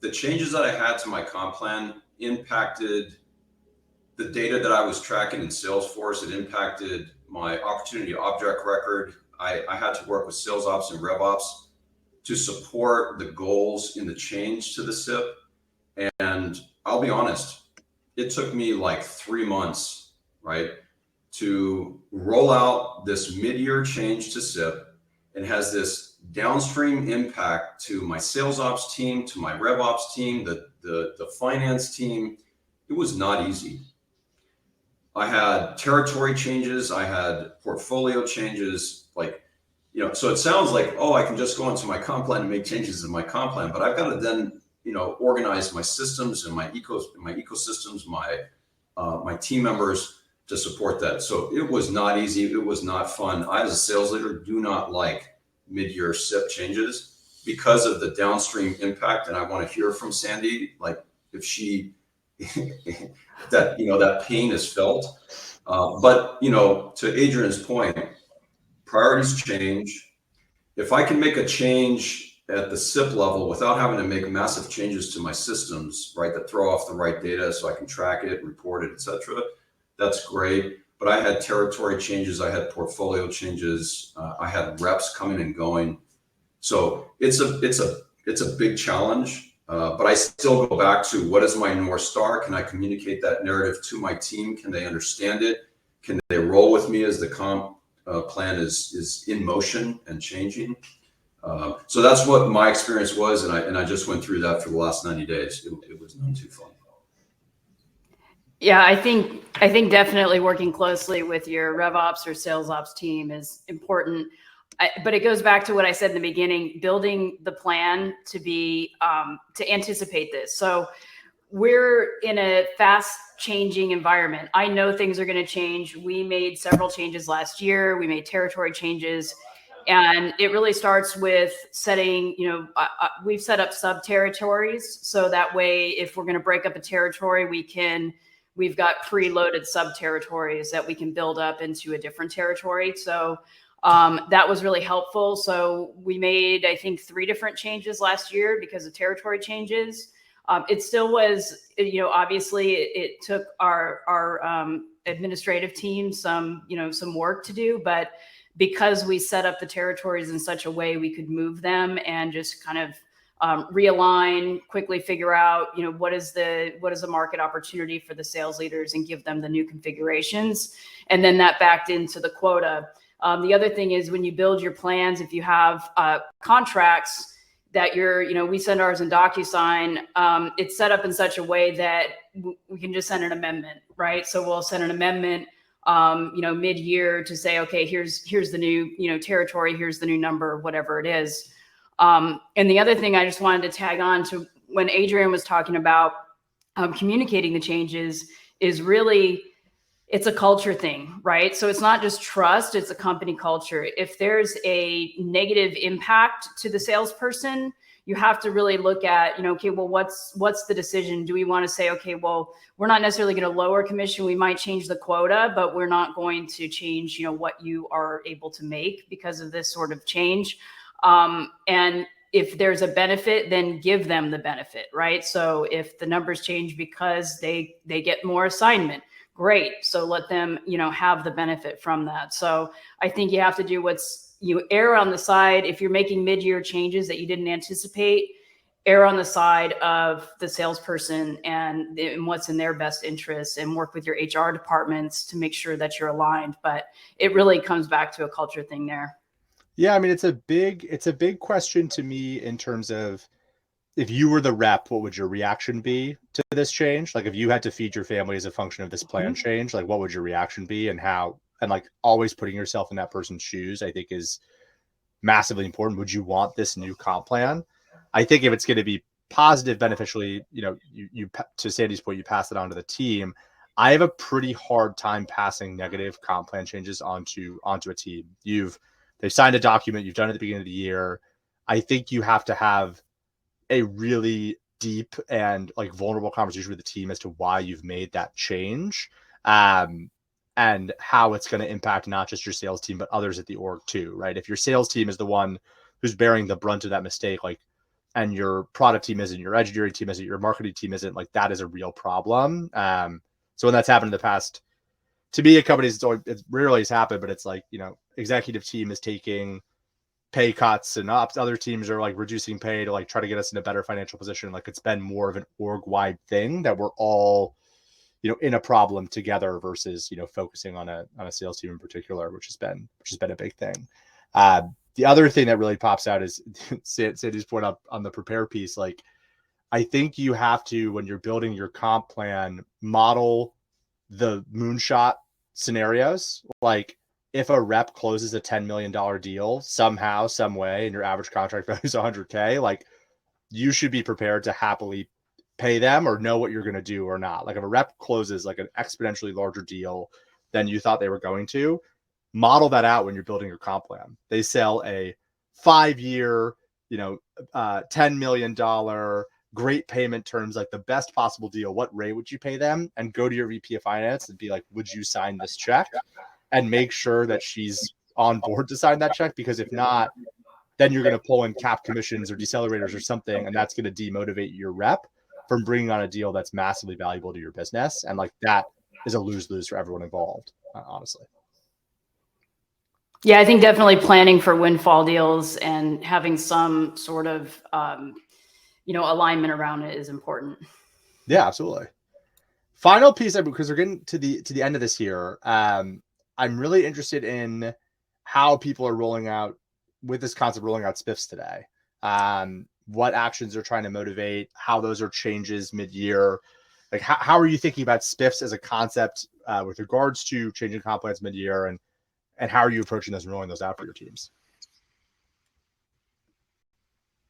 the changes that I had to my comp plan impacted the data that I was tracking in Salesforce. It impacted my opportunity object record. I had to work with sales ops and rev ops to support the goals in the change to the SIP. And I'll be honest, it took me like 3 months, right, to roll out this mid-year change to SIP. It has this downstream impact to my sales ops team, to my rev ops team, the finance team. It was not easy. I had territory changes. I had portfolio changes. So it sounds like, oh, I can just go into my comp plan and make changes in my comp plan, but I've got to then, organize my systems and my ecosystems, my team members to support that. So it was not easy. It was not fun. I, as a sales leader, do not like mid-year SIP changes because of the downstream impact. And I want to hear from Sandy, like if she that pain is felt. But to Adrian's point, priorities change. If I can make a change at the SIP level without having to make massive changes to my systems, right, that throw off the right data so I can track it, report it, etc., that's great. But I had territory changes, I had portfolio changes, I had reps coming and going. So it's a big challenge. But I still go back to, what is my North Star? Can I communicate that narrative to my team? Can they understand it? Can they roll with me as the comp plan is in motion and changing? So that's what my experience was, and I just went through that for the last 90 days. It was none too fun. Yeah, I think definitely working closely with your rev ops or sales ops team is important. But it goes back to what I said in the beginning, building the plan to be to anticipate this. So we're in a fast changing environment. I know things are going to change. We made several changes last year. We made territory changes. And it really starts with setting, we've set up sub territories. So that way, if we're going to break up a territory, we've got preloaded sub territories that we can build up into a different territory. So that was really helpful. So we made, I think, 3 different changes last year because of territory changes. It still was, obviously it took our administrative team some work to do, but because we set up the territories in such a way we could move them and just kind of realign, quickly figure out, what is the market opportunity for the sales leaders and give them the new configurations. And then that backed into the quota. The other thing is when you build your plans, if you have contracts that we send ours in DocuSign, it's set up in such a way that we can just send an amendment, right? So we'll send an amendment, mid-year to say, okay, here's the new, territory, here's the new number, whatever it is. And the other thing I just wanted to tag on to when Adrian was talking about communicating the changes is really, it's a culture thing, right? So it's not just trust, it's a company culture. If there's a negative impact to the salesperson, you have to really look at, okay, well, what's the decision? Do we want to say, okay, well, we're not necessarily going to lower commission. We might change the quota, but we're not going to change, what you are able to make because of this sort of change. And if there's a benefit, then give them the benefit, right? So if the numbers change because they get more assignment, great. So let them, have the benefit from that. So I think you have to do you err on the side. If you're making mid-year changes that you didn't anticipate, err on the side of the salesperson and what's in their best interest, and work with your HR departments to make sure that you're aligned. But it really comes back to a culture thing there. Yeah, I mean, it's a big question to me in terms of, if you were the rep, what would your reaction be to this change? Like, if you had to feed your family as a function of this plan change, like, what would your reaction be, and how? And like, always putting yourself in that person's shoes, I think, is massively important. Would you want this new comp plan? I think if it's going to be positive, beneficially, you to Sandy's point, you pass it on to the team. I have a pretty hard time passing negative comp plan changes onto a team. They've signed a document, you've done it at the beginning of the year. I think you have to have a really deep and like vulnerable conversation with the team as to why you've made that change, and how it's going to impact not just your sales team, but others at the org too, right? If your sales team is the one who's bearing the brunt of that mistake, like, and your product team isn't, your engineering team isn't, your marketing team isn't, like, that is a real problem. So when that's happened in the past, to me, at companies, it rarely has happened, but it's like, executive team is taking pay cuts and other teams are like reducing pay to like try to get us in a better financial position. Like, it's been more of an org-wide thing that we're all, in a problem together versus, focusing on a sales team in particular, which has been a big thing. The other thing that really pops out is Sandy's point up on the prepare piece. Like, I think you have to, when you're building your comp plan, model the moonshot scenarios. Like, if a rep closes a $10 million deal somehow, some way, and your average contract value is $100K, like, you should be prepared to happily pay them or know what you're going to do or not. Like, if a rep closes like an exponentially larger deal than you thought they were going to, model that out when you're building your comp plan. They sell a 5-year, $10 million, great payment terms, like the best possible deal. What rate would you pay them? And go to your VP of finance and be like, would you sign this check? And make sure that she's on board to sign that check, because if not, then you're going to pull in cap commissions or decelerators or something, and that's going to demotivate your rep from bringing on a deal that's massively valuable to your business. And like, that is a lose-lose for everyone involved, honestly. Yeah, I think definitely planning for windfall deals and having some sort of, alignment around it is important. Yeah, absolutely. Final piece, because we're getting to the end of this year. I'm really interested in how people are rolling out with this concept, rolling out spiffs today. What actions they're trying to motivate, how those are changes mid-year. Like, how are you thinking about spiffs as a concept with regards to changing comp plans mid-year, and how are you approaching those and rolling those out for your teams?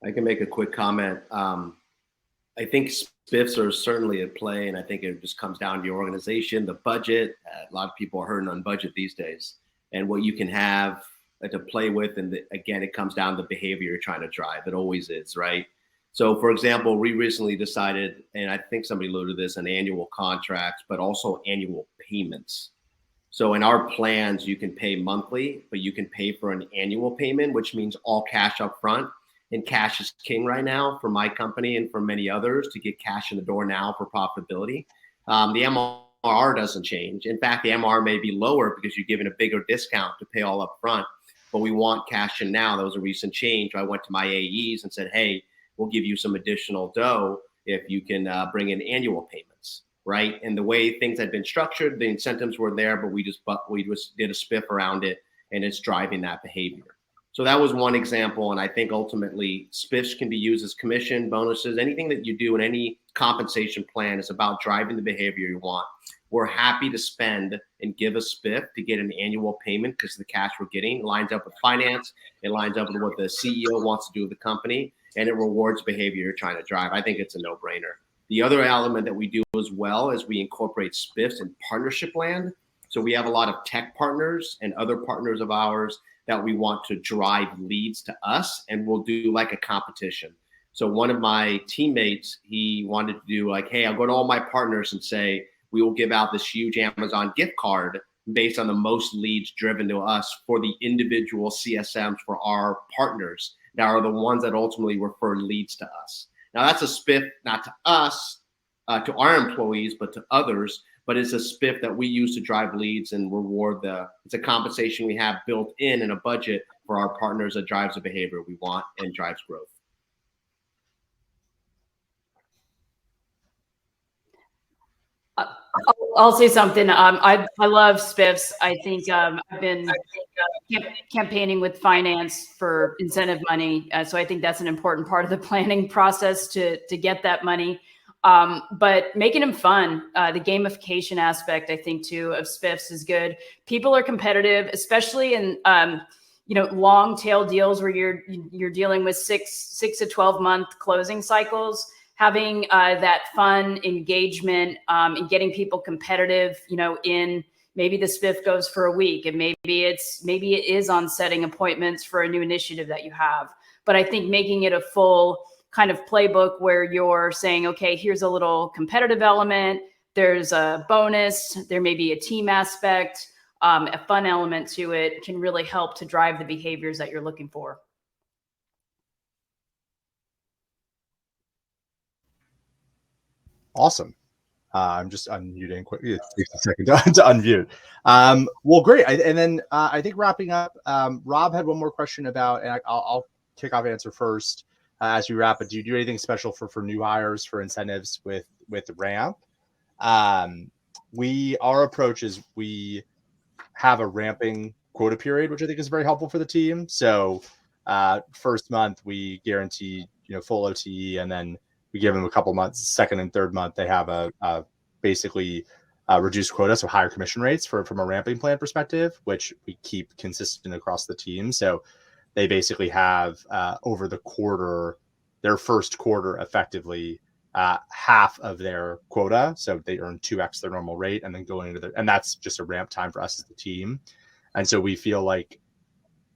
I can make a quick comment. I think spiffs are certainly at play, and I think it just comes down to your organization, the budget. A lot of people are hurting on budget these days, and what you can have to play with. And again, it comes down to the behavior you're trying to drive. It always is, right? So, for example, we recently decided, and I think somebody alluded to this, an annual contract, but also annual payments. So in our plans, you can pay monthly, but you can pay for an annual payment, which means all cash up front. And cash is king right now for my company and for many others to get cash in the door now for profitability. The MR doesn't change. In fact, the MR may be lower because you're given a bigger discount to pay all up front, but we want cash in now. That was a recent change. I went to my AEs and said, hey, we'll give you some additional dough if you can bring in annual payments, right? And the way things had been structured, the incentives were there, but we just did a spiff around it, and it's driving that behavior. So that was one example. And I think ultimately spiffs can be used as commission, bonuses, anything that you do in any compensation plan is about driving the behavior you want. we're happy to spend and give a spiff to get an annual payment because the cash we're getting lines up with finance, it lines up with what the CEO wants to do with the company, and it rewards behavior you're trying to drive. I think it's a no-brainer. The other element that we do as well is we incorporate spiffs in partnership land. So we have a lot of tech partners and other partners of ours that we want to drive leads to us, and we'll do like a competition. So one of my teammates, he wanted to do like, hey, I'll go to all my partners and say, we will give out this huge Amazon gift card based on the most leads driven to us for the individual CSMs for our partners that are the ones that ultimately refer leads to us. Now that's a spiff, not to us, to our employees, but to others, but it's a spiff that we use to drive leads and reward it's a compensation we have built in a budget for our partners that drives the behavior we want and drives growth. I'll say something. I love spiffs. I think I've been campaigning with finance for incentive money, so I think that's an important part of the planning process to get that money. But making them fun, the gamification aspect, I think too, of spiffs is good. People are competitive, especially in long tail deals where you're dealing with six to 12 month closing cycles. Having that fun engagement and getting people competitive, in maybe the spiff goes for a week, and maybe it is on setting appointments for a new initiative that you have. But I think making it a full kind of playbook where you're saying, okay, here's a little competitive element, there's a bonus, there may be a team aspect, a fun element to it, can really help to drive the behaviors that you're looking for. Awesome. I'm just unmuting quickly. It takes a second to unmute. Well, great. And then I think wrapping up, Rob had one more question about, and I'll kick off answer first as we wrap it. Do you do anything special for new hires for incentives with ramp? Our approach is we have a ramping quota period, which I think is very helpful for the team. So first month we guarantee full OTE, and then we give them a couple months. Second and third month they have a basically reduced quota, so higher commission rates from a ramping plan perspective, which we keep consistent across the team. So they basically have over the quarter, their first quarter effectively half of their quota, so they earn 2x their normal rate, and then going into and that's just a ramp time for us as the team. And so we feel like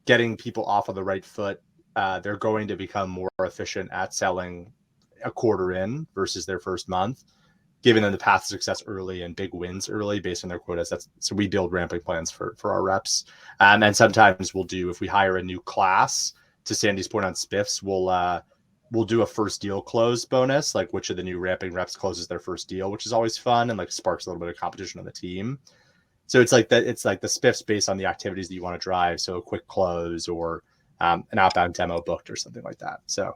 getting people off of the right foot, they're going to become more efficient at selling a quarter in versus their first month, giving them the path to success early and big wins early based on their quotas. So we build ramping plans for our reps. And sometimes we'll do, if we hire a new class, to Sandy's point on spiffs, we'll do a first deal close bonus, like which of the new ramping reps closes their first deal, which is always fun and like sparks a little bit of competition on the team. So it's like that. It's like the spiffs based on the activities that you want to drive. So a quick close or an outbound demo booked or something like that. So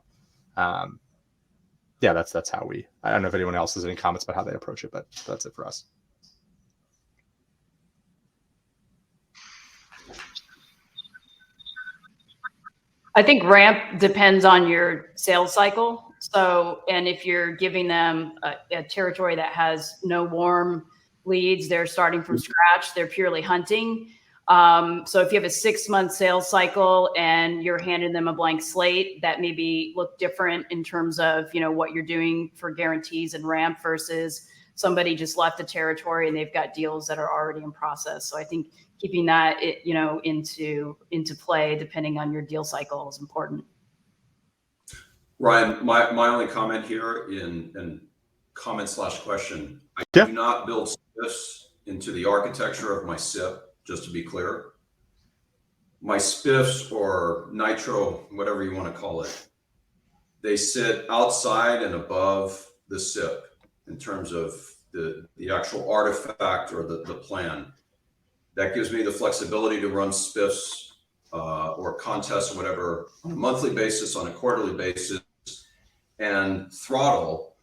yeah, that's how we. I don't know if anyone else has any comments about how they approach it, but that's it for us. I think ramp depends on your sales cycle. So, and if you're giving them a territory that has no warm leads, they're starting from scratch, they're purely hunting. So if you have a 6-month sales cycle and you're handing them a blank slate, that maybe look different in terms of, what you're doing for guarantees and ramp versus somebody just left the territory and they've got deals that are already in process. So I think keeping that, into play, depending on your deal cycle, is important. Ryan, my only comment here in comment/question, I do not build spiffs into the architecture of my SIP, just to be clear. My spiffs or nitro, whatever you want to call it, they sit outside and above the SIP in terms of the actual artifact or the plan. That gives me the flexibility to run spiffs or contests or whatever on a monthly basis, on a quarterly basis, and throttle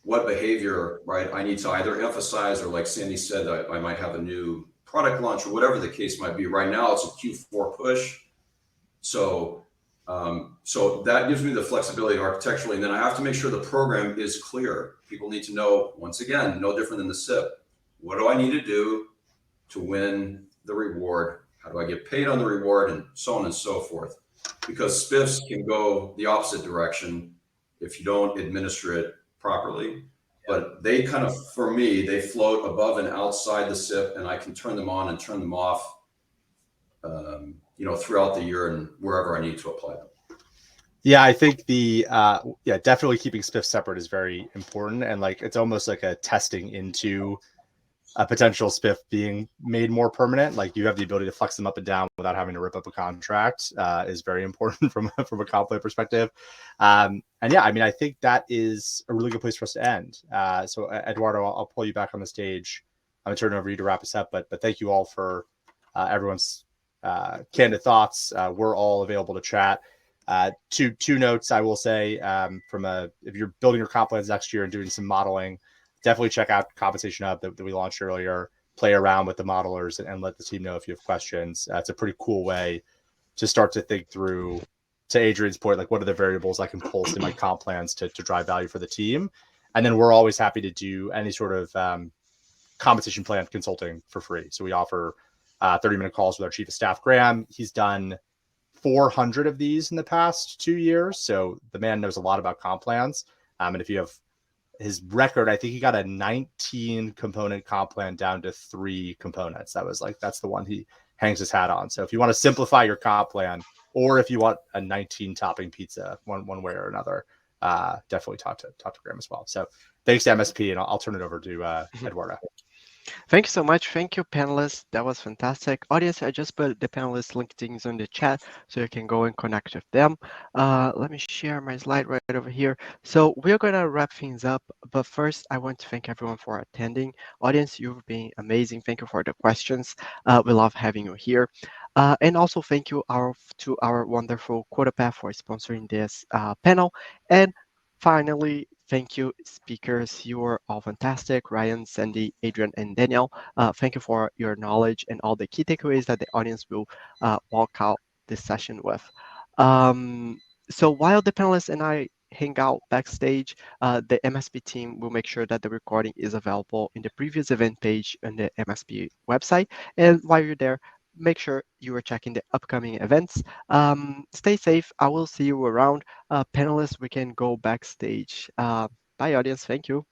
what behavior, right, I need to either emphasize, or like Sandy said, I might have a new product launch or whatever the case might be. Right now it's a Q4 push. So that gives me the flexibility architecturally. And then I have to make sure the program is clear. People need to know, once again, no different than the SIP. What do I need to do to win the reward? How do I get paid on the reward, and so on and so forth? Because spiffs can go the opposite direction if you don't administer it properly. But they kind of, for me, they float above and outside the SIP, and I can turn them on and turn them off, throughout the year and wherever I need to apply them. Yeah, I think definitely keeping spiff separate is very important, and like it's almost like a testing into a potential spiff being made more permanent. Like you have the ability to flex them up and down without having to rip up a contract is very important from a comp play perspective. And yeah, I mean, I think that is a really good place for us to end. So Eduardo, I'll pull you back on the stage. I'm gonna turn it over to you to wrap us up. But thank you all for everyone's candid thoughts. We're all available to chat. Two notes I will say if you're building your comp plans next year and doing some modeling, definitely check out Compensation Hub that we launched earlier. Play around with the modelers and let the team know if you have questions. It's a pretty cool way to start to think through, to Adrian's point, like what are the variables I can pulse in my comp plans to drive value for the team. And then we're always happy to do any sort of compensation plan consulting for free. So we offer 30-minute calls with our chief of staff, Graham. He's done 400 of these in the past 2 years. So the man knows a lot about comp plans. And if you have his record, I think he got a 19 component comp plan down to 3 components. That's the one he hangs his hat on. So if you want to simplify your comp plan, or if you want a 19 topping pizza one way or another, definitely talk to Graham as well. So thanks to MSP, and I'll turn it over to Eduardo. Thank you so much. Thank you, panelists. That was fantastic. Audience, I just put the panelists' LinkedIn's on the chat so you can go and connect with them. Let me share my slide right over here. So we're going to wrap things up. But first, I want to thank everyone for attending. Audience, you've been amazing. Thank you for the questions. We love having you here. And also thank you to our wonderful QuotaPath for sponsoring this panel. And finally, thank you, speakers. You were all fantastic. Ryan, Sandy, Adrian, and Daniel. Thank you for your knowledge and all the key takeaways that the audience will walk out this session with. So while the panelists and I hang out backstage, the MSP team will make sure that the recording is available in the previous event page on the MSP website. And while you're there, make sure you are checking the upcoming events. Stay safe. I will see you around. Panelists, we can go backstage. Bye, audience. Thank you.